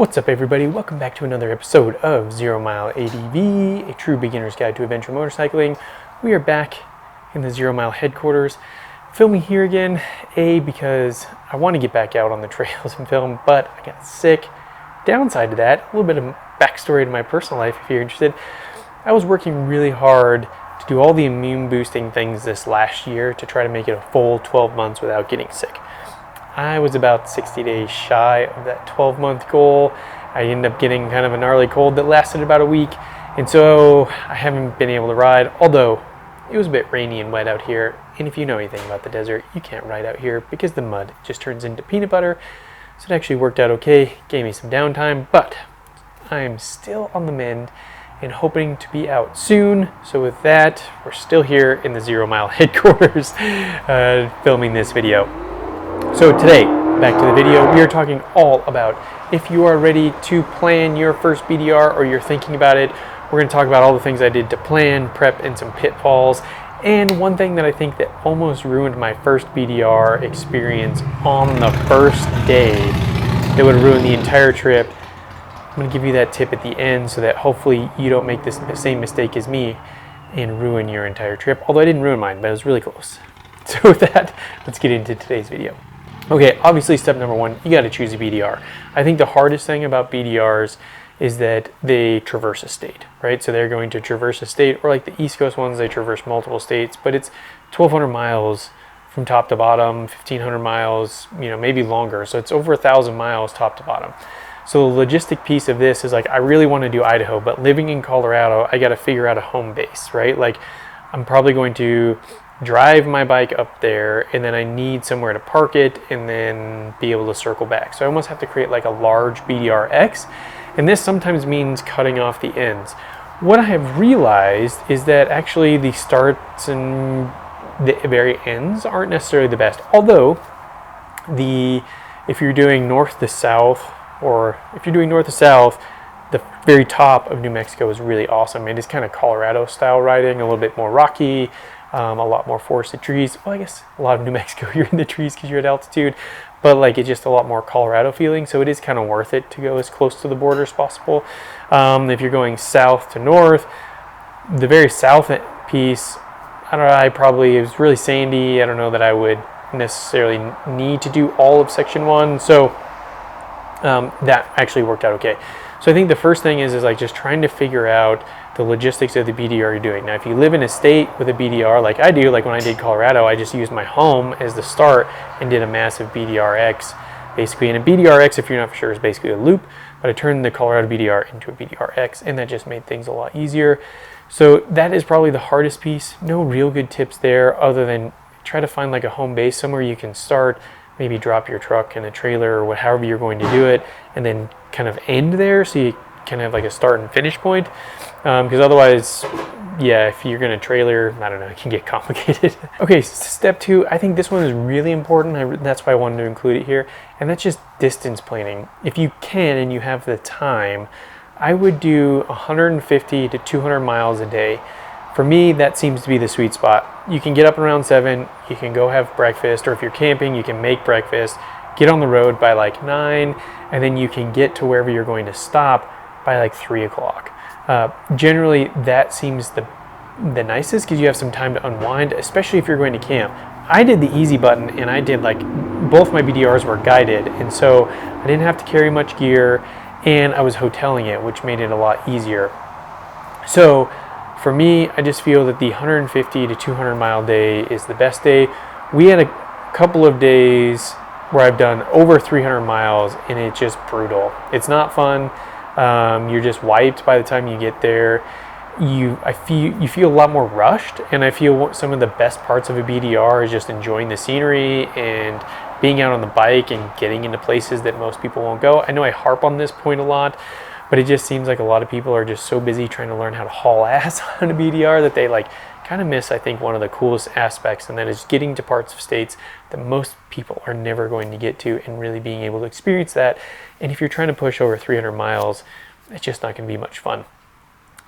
What's up everybody, welcome back to another episode of 0 Mile ADV, a true beginner's guide to adventure motorcycling. We are back in the 0 Mile headquarters, filming here again, because I want to get back out on the trails and film, but I got sick. Downside to that, a little bit of backstory to my personal life if you're interested. I was working really hard to do all the immune boosting things this last year to try to make it a full 12 months without getting sick. I was about 60 days shy of that 12-month goal. I ended up getting kind of a gnarly cold that lasted about a week, and so I haven't been able to ride, although it was a bit rainy and wet out here, and if you know anything about the desert, you can't ride out here because the mud just turns into peanut butter, so it actually worked out okay, gave me some downtime, but I'm still on the mend and hoping to be out soon. So with that, we're still here in the 0 Mile headquarters filming this video. So today, back to the video, we are talking all about if you are ready to plan your first BDR or you're thinking about it. We're going to talk about all the things I did to plan, prep, and some pitfalls. And one thing that I think that almost ruined my first BDR experience on the first day that would have ruined the entire trip. I'm going to give you that tip at the end so that hopefully you don't make this same mistake as me and ruin your entire trip. Although I didn't ruin mine, but it was really close. So with that, let's get into today's video. Okay, obviously step number one, you got to choose a BDR. I think the hardest thing about BDRs is that they traverse a state, right? So they're going to traverse a state, or like the East Coast ones, they traverse multiple states, but it's 1,200 miles from top to bottom, 1,500 miles, maybe longer. So it's over 1,000 miles top to bottom. So the logistic piece of this is like, I really want to do Idaho, but living in Colorado, I got to figure out a home base, right? Like I'm probably going to drive my bike up there, and then I need somewhere to park it and then be able to circle back. So I almost have to create like a large BDRX, and this sometimes means cutting off the ends. What I have realized is that actually the starts and the very ends aren't necessarily the best. Although if you're doing north to south, or if you're doing north to south, the very top of New Mexico is really awesome. It is kind of Colorado style riding, a little bit more rocky, a lot more forested trees. Well, I guess a lot of New Mexico, you're in the trees because you're at altitude, but like it's just a lot more Colorado feeling, so it is kind of worth it to go as close to the border as possible. If you're going south to north, the very south piece, I don't know, it was really sandy. I don't know that I would necessarily need to do all of section 1, so that actually worked out okay. So I think the first thing is like just trying to figure out the logistics of the BDR you're doing. Now, if you live in a state with a BDR like I do, like when I did Colorado, I just used my home as the start and did a massive BDRX, basically. And a BDRX, if you're not sure, is basically a loop, but I turned the Colorado BDR into a BDRX, and that just made things a lot easier. So that is probably the hardest piece. No real good tips there other than try to find like a home base, somewhere you can start, maybe drop your truck in a trailer or however you're going to do it, and then kind of end there so you can have like a start and finish point. Because otherwise, yeah, if you're going to trailer, I don't know, it can get complicated. Okay, step 2, I think this one is really important. That's why I wanted to include it here, and that's just distance planning. If you can and you have the time, I would do 150 to 200 miles a day. For me, that seems to be the sweet spot. You can get up around 7, you can go have breakfast, or if you're camping, you can make breakfast, get on the road by like 9, and then you can get to wherever you're going to stop by like 3 o'clock. Generally, that seems the nicest because you have some time to unwind, especially if you're going to camp. I did the easy button, and I did like, both my BDRs were guided, and so I didn't have to carry much gear, and I was hoteling it, which made it a lot easier. So for me, I just feel that the 150 to 200 mile day is the best day. We had a couple of days where I've done over 300 miles, and it's just brutal. It's not fun. You're just wiped by the time you get there. You feel a lot more rushed, and I feel some of the best parts of a BDR is just enjoying the scenery and being out on the bike and getting into places that most people won't go. I know I harp on this point a lot, but it just seems like a lot of people are just so busy trying to learn how to haul ass on a BDR that they like kind of miss, I think, one of the coolest aspects, and that is getting to parts of states that most people are never going to get to and really being able to experience that. And if you're trying to push over 300 miles, it's just not going to be much fun.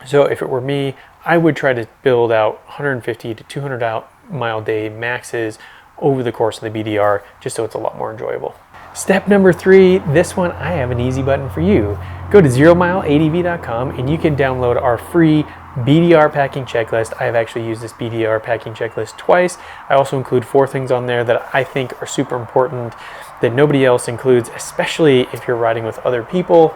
So if it were me, I would try to build out 150 to 200 mile day maxes over the course of the BDR, just so it's a lot more enjoyable. Step number 3, this one I have an easy button for you. Go to zeromileadv.com and you can download our free BDR packing checklist. I have actually used this BDR packing checklist twice. I also include 4 things on there that I think are super important that nobody else includes, especially if you're riding with other people.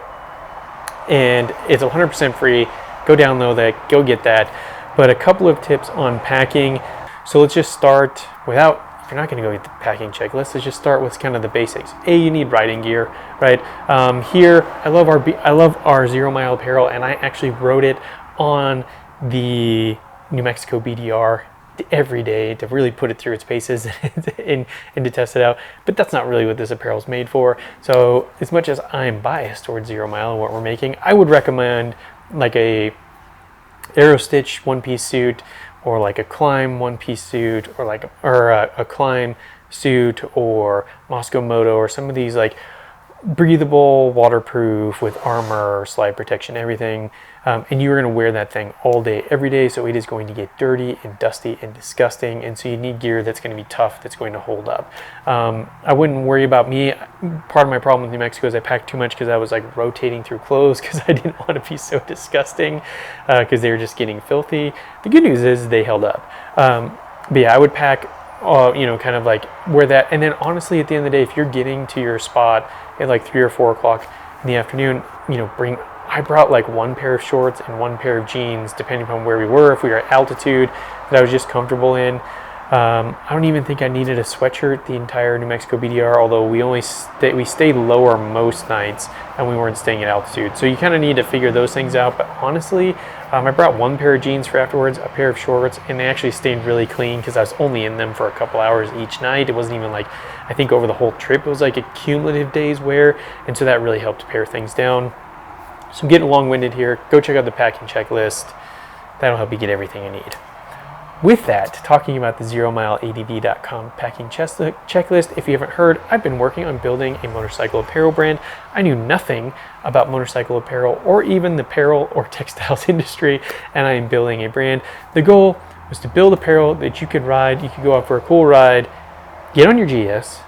And it's 100% free. Go download that, go get that. But a couple of tips on packing. So let's just start without, if you're not going to go get the packing checklist, let's just start with kind of the basics. You need riding gear, right? Here, I love our 0 Mile apparel, and I actually rode it on the New Mexico BDR every day to really put it through its paces and to test it out. But that's not really what this apparel is made for. So as much as I'm biased towards 0 Mile and what we're making, I would recommend like a Aerostitch one-piece suit, or like a Climb one-piece suit, or like a Climb suit, or Moscow Moto, or some of these like breathable, waterproof with armor, slide protection, everything. And you're going to wear that thing all day, every day, so it is going to get dirty and dusty and disgusting, and so you need gear that's going to be tough, that's going to hold up. I wouldn't worry about me. Part of my problem with New Mexico is I packed too much because I was like rotating through clothes because I didn't want to be so disgusting because they were just getting filthy. The good news is they held up. But yeah, I would pack, kind of like wear that, and then honestly, at the end of the day, if you're getting to your spot at like 3 or 4 o'clock in the afternoon, I brought like 1 pair of shorts and 1 pair of jeans, depending upon where we were. If we were at altitude, that I was just comfortable in. I don't even think I needed a sweatshirt the entire New Mexico BDR, although we stayed lower most nights and we weren't staying at altitude. So you kind of need to figure those things out. But honestly, I brought 1 pair of jeans for afterwards, a pair of shorts, and they actually stayed really clean because I was only in them for a couple hours each night. It wasn't even like, I think over the whole trip, it was like a cumulative day's wear. And so that really helped pare things down. So I'm getting long-winded here. Go check out the packing checklist. That'll help you get everything you need. With that, talking about the zeromileadv.com packing checklist, if you haven't heard, I've been working on building a motorcycle apparel brand. I knew nothing about motorcycle apparel or even the apparel or textiles industry, and I am building a brand. The goal was to build apparel that you could ride. You could go out for a cool ride, get on your GS,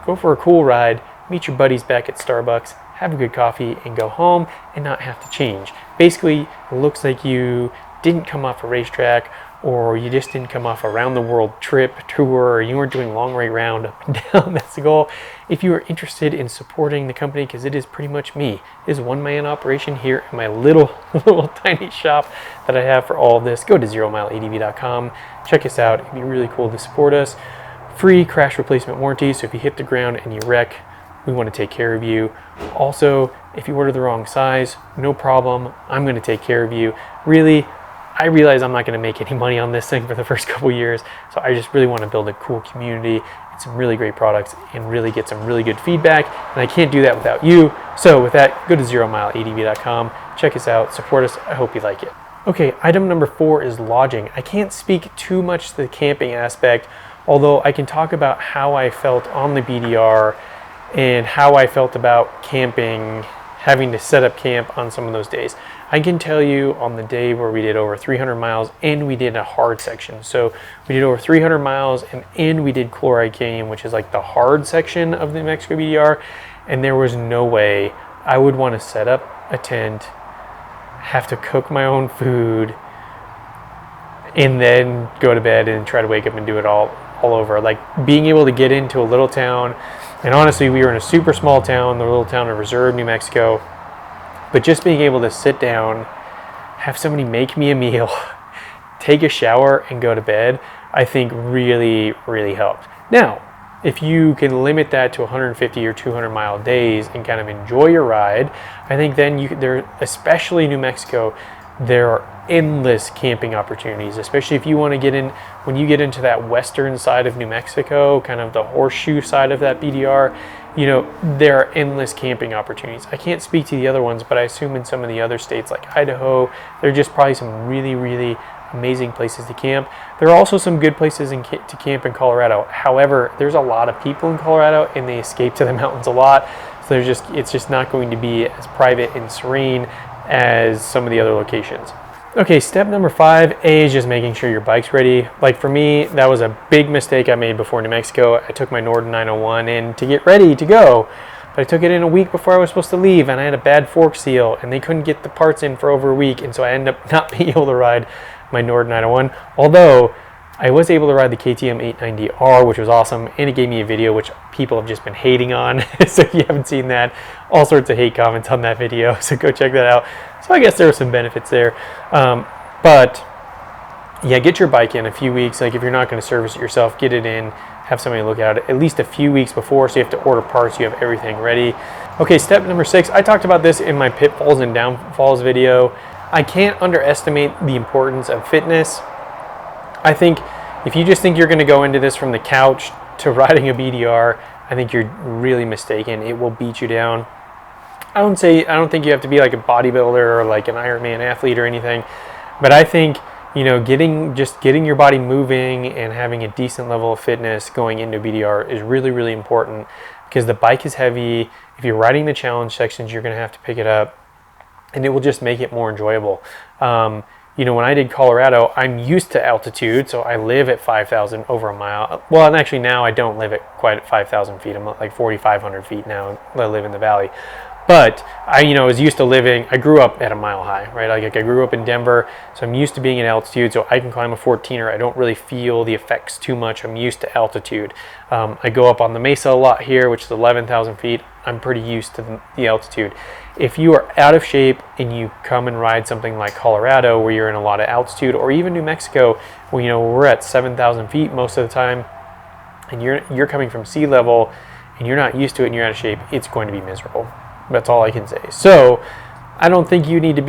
go for a cool ride, meet your buddies back at Starbucks, have a good coffee, and go home and not have to change. Basically, it looks like you didn't come off a racetrack, or you just didn't come off a round the world trip, tour, or you weren't doing long way round up and down. That's the goal. If you are interested in supporting the company, because it is pretty much me, it is one-man operation here in my little tiny shop that I have for all of this, go to zeromileadv.com. Check us out. It'd be really cool to support us. Free crash replacement warranty, so if you hit the ground and you wreck, we want to take care of you. Also, if you order the wrong size, no problem. I'm going to take care of you. Really, I realize I'm not going to make any money on this thing for the first couple years, so I just really want to build a cool community and some really great products and really get some really good feedback, and I can't do that without you. So with that, go to zeromileadv.com, check us out, support us. I hope you like it. Okay, item number 4 is lodging. I can't speak too much to the camping aspect, although I can talk about how I felt on the BDR and how I felt about camping, having to set up camp on some of those days. I can tell you on the day where we did over 300 miles and we did a hard section. So we did over 300 miles and we did Chloride Canyon, which is like the hard section of the New Mexico BDR. And there was no way I would want to set up a tent, have to cook my own food, and then go to bed and try to wake up and do it all over. Like being able to get into a little town, and honestly, we were in a super small town, the little town of Reserve, New Mexico. But just being able to sit down, have somebody make me a meal, take a shower, and go to bed, I think really, really helped. Now, if you can limit that to 150 or 200 mile days and kind of enjoy your ride, I think then especially New Mexico, there are endless camping opportunities, especially if you want to get in, when you get into that western side of New Mexico, kind of the horseshoe side of that BDR, there are endless camping opportunities. I can't speak to the other ones, but I assume in some of the other states like Idaho, there are just probably some really, really amazing places to camp. There are also some good places to camp in Colorado. However, there's a lot of people in Colorado and they escape to the mountains a lot. So it's just not going to be as private and serene as some of the other locations. Okay, step number 5, A, is just making sure your bike's ready. Like for me, that was a big mistake I made before New Mexico. I took my Norden 901 in to get ready to go, but I took it in a week before I was supposed to leave, and I had a bad fork seal, and they couldn't get the parts in for over a week, and so I ended up not being able to ride my Norden 901, although I was able to ride the KTM 890R, which was awesome, and it gave me a video which people have just been hating on. So if you haven't seen that, all sorts of hate comments on that video, so go check that out. So I guess there were some benefits there. But yeah, get your bike in a few weeks. Like if you're not going to service it yourself, get it in, have somebody look at it at least a few weeks before, so you have to order parts, you have everything ready. Okay, step number 6, I talked about this in my pitfalls and downfalls video. I can't underestimate the importance of fitness. I think if you just think you're going to go into this from the couch to riding a BDR, I think you're really mistaken. It will beat you down. I don't think you have to be like a bodybuilder or like an Ironman athlete or anything, but I think, you know, getting your body moving and having a decent level of fitness going into BDR is really, really important, because the bike is heavy. If you're riding the challenge sections, you're going to have to pick it up, and it will just make it more enjoyable. You know, when I did Colorado, I'm used to altitude, so I live at 5,000 over a mile. Well, and actually now I don't live at quite at 5,000 feet. I'm at like 4,500 feet now. I live in the valley. But I, you know, was used to living, I grew up at a mile high, right? Like I grew up in Denver, so I'm used to being at altitude, so I can climb a 14er. I don't really feel the effects too much. I'm used to altitude. I go up on the mesa a lot here, which is 11,000 feet. I'm pretty used to the altitude. If you are out of shape and you come and ride something like Colorado, where you're in a lot of altitude, or even New Mexico, where, you know, we're at 7,000 feet most of the time, and you're coming from sea level and you're not used to it and you're out of shape, it's going to be miserable. That's all I can say. So I don't think you need to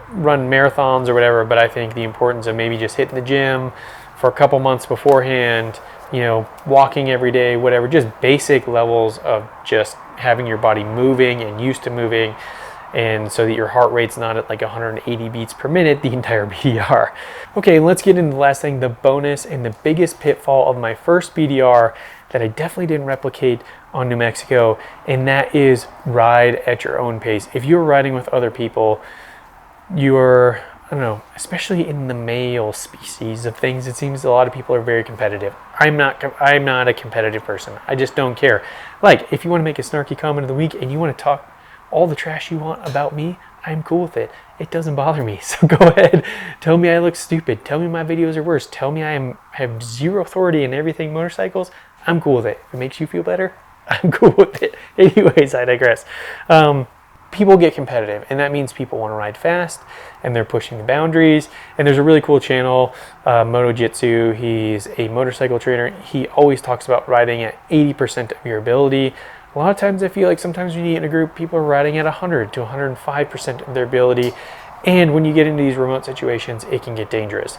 run marathons or whatever, but I think the importance of maybe just hitting the gym for a couple months beforehand, you know, walking every day, whatever, just basic levels of just having your body moving and used to moving, and so that your heart rate's not at like 180 beats per minute the entire BDR. Okay, let's get into the last thing, the bonus and the biggest pitfall of my first BDR that I definitely didn't replicate on New Mexico, and that is ride at your own pace. If you're riding with other people, you're, I don't know, especially in the male species of things, it seems a lot of people are very competitive. I'm not a competitive person. I just don't care. Like, if you want to make a snarky comment of the week and you want to talk all the trash you want about me, I'm cool with it. It doesn't bother me. So go ahead, tell me I look stupid. Tell me my videos are worse. Tell me I have zero authority in everything motorcycles. I'm cool with it. If it makes you feel better, I'm cool with it. Anyways, I digress. People get competitive, and that means people want to ride fast, and they're pushing the boundaries. And there's a really cool channel, Moto Jitsu. He's a motorcycle trainer. He always talks about riding at 80% of your ability. A lot of times I feel like sometimes when you get in a group, people are riding at 100 to 105% of their ability. And when you get into these remote situations, it can get dangerous.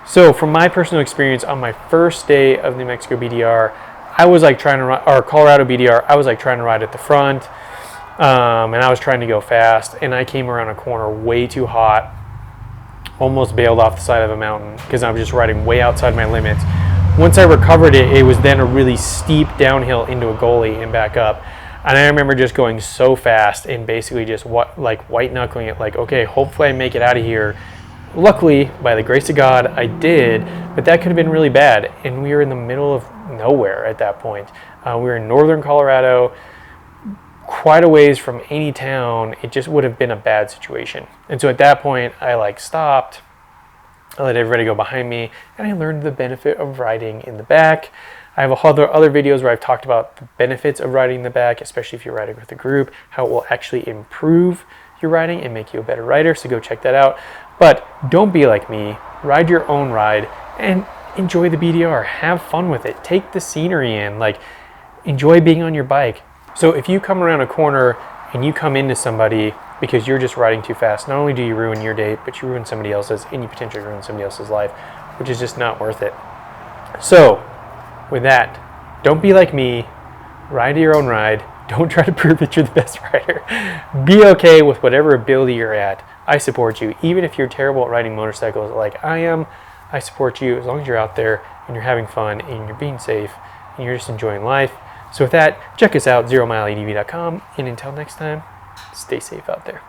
So from my personal experience, on my first day of New Mexico BDR, I was like trying to ride, or Colorado BDR, I was like trying to ride at the front, and I was trying to go fast, and I came around a corner way too hot, almost bailed off the side of a mountain because I was just riding way outside my limits. Once I recovered it, it was then a really steep downhill into a gully and back up. And I remember just going so fast and basically just like white knuckling it, like, okay, hopefully I make it out of here. Luckily, by the grace of God, I did, but that could have been really bad. And we were in the middle of nowhere at that point. We were in northern Colorado, quite a ways from any town. It just would have been a bad situation. And so at that point, I like stopped. I let everybody go behind me, and I learned the benefit of riding in the back. I have other videos where I've talked about the benefits of riding in the back, especially if you're riding with a group, how it will actually improve your riding and make you a better rider, so go check that out. But don't be like me. Ride your own ride and enjoy the BDR. Have fun with it. Take the scenery in. Like, enjoy being on your bike. So if you come around a corner and you come into somebody because you're just riding too fast, not only do you ruin your day, but you ruin somebody else's, and you potentially ruin somebody else's life, which is just not worth it. So with that, don't be like me. Ride your own ride. Don't try to prove that you're the best rider. Be okay with whatever ability you're at. I support you. Even if you're terrible at riding motorcycles like I am, I support you as long as you're out there and you're having fun and you're being safe and you're just enjoying life. So with that, check us out, zeromileadv.com, and until next time, stay safe out there.